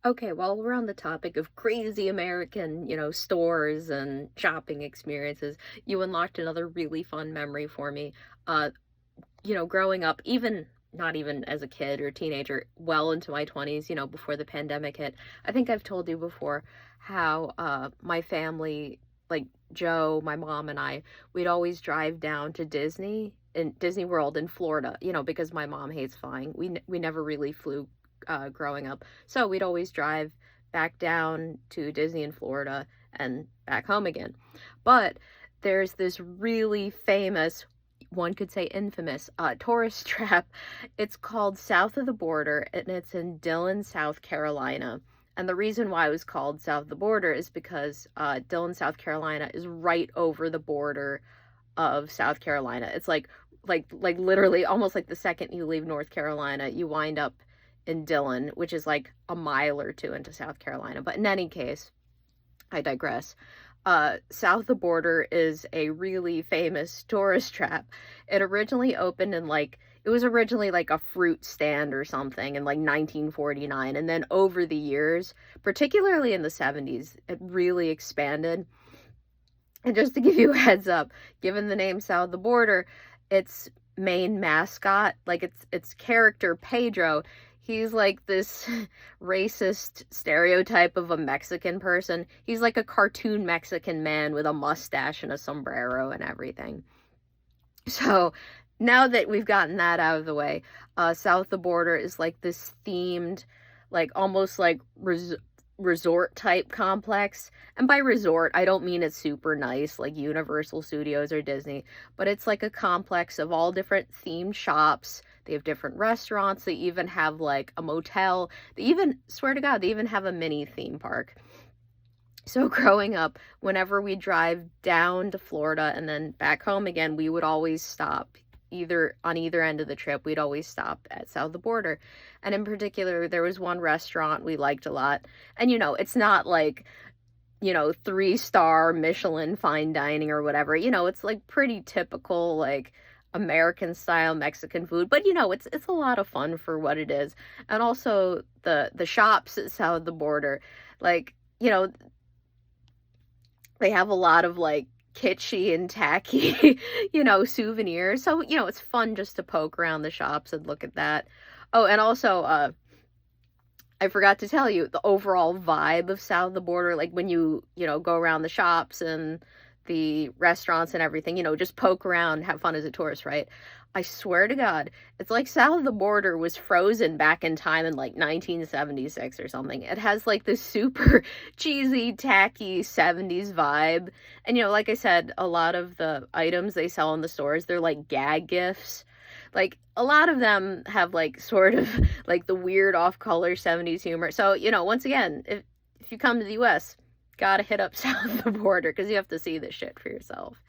Okay, while we're on the topic of crazy American, stores and shopping experiences, you unlocked another really fun memory for me. Uh, growing up, even not even as a kid or teenager, well into my 20s, before the pandemic hit. I think I've told you before how my family, like Joe, my mom and I, we'd always drive down to Disney World in Florida, because my mom hates flying. We never really flew growing up. So we'd always drive back down to Disney in Florida and back home again. But there's this really famous, one could say infamous, tourist trap. It's called South of the Border, and it's in Dillon, South Carolina. And the reason why it was called South of the Border is because Dillon, South Carolina is right over the border of South Carolina. It's like literally almost like the second you leave North Carolina, you wind up in Dillon, which is like a mile or two into South Carolina. But in any case, I digress. South of the Border is a really famous tourist trap. It was originally like a fruit stand or something in like 1949. And then over the years, particularly in the 70s, it really expanded. And just to give you a heads up, given the name South of the Border, its main mascot, like its character Pedro, he's like this racist stereotype of a Mexican person. He's like a cartoon Mexican man with a mustache and a sombrero and everything. So now that we've gotten that out of the way, South of the Border is like this themed, like almost like resort type complex. And by resort, I don't mean it's super nice like Universal Studios or Disney, but it's like a complex of all different themed shops. They have different restaurants. They even have like a motel. They even, swear to God, they even have a mini theme park. So growing up, whenever we drive down to Florida and then back home again, we would always stop either on either end of the trip. We'd always stop at South of the Border. And in particular, there was one restaurant we liked a lot. And it's not like, 3-star Michelin fine dining or whatever. It's like pretty typical like American style Mexican food, but it's a lot of fun for what it is. And also the shops at South of the Border, like, they have a lot of like kitschy and tacky, souvenirs. So, it's fun just to poke around the shops and look at that. Oh, and also, I forgot to tell you the overall vibe of South of the Border, like when you go around the shops and the restaurants and everything, just poke around, have fun as a tourist, right? I swear to God, it's like South of the Border was frozen back in time in like 1976 or something. It has like this super cheesy, tacky 70s vibe. And like I said, a lot of the items they sell in the stores, they're like gag gifts. Like a lot of them have like sort of like the weird off-color 70s humor. So, once again, if you come to the US, gotta hit up South of the Border because you have to see this shit for yourself.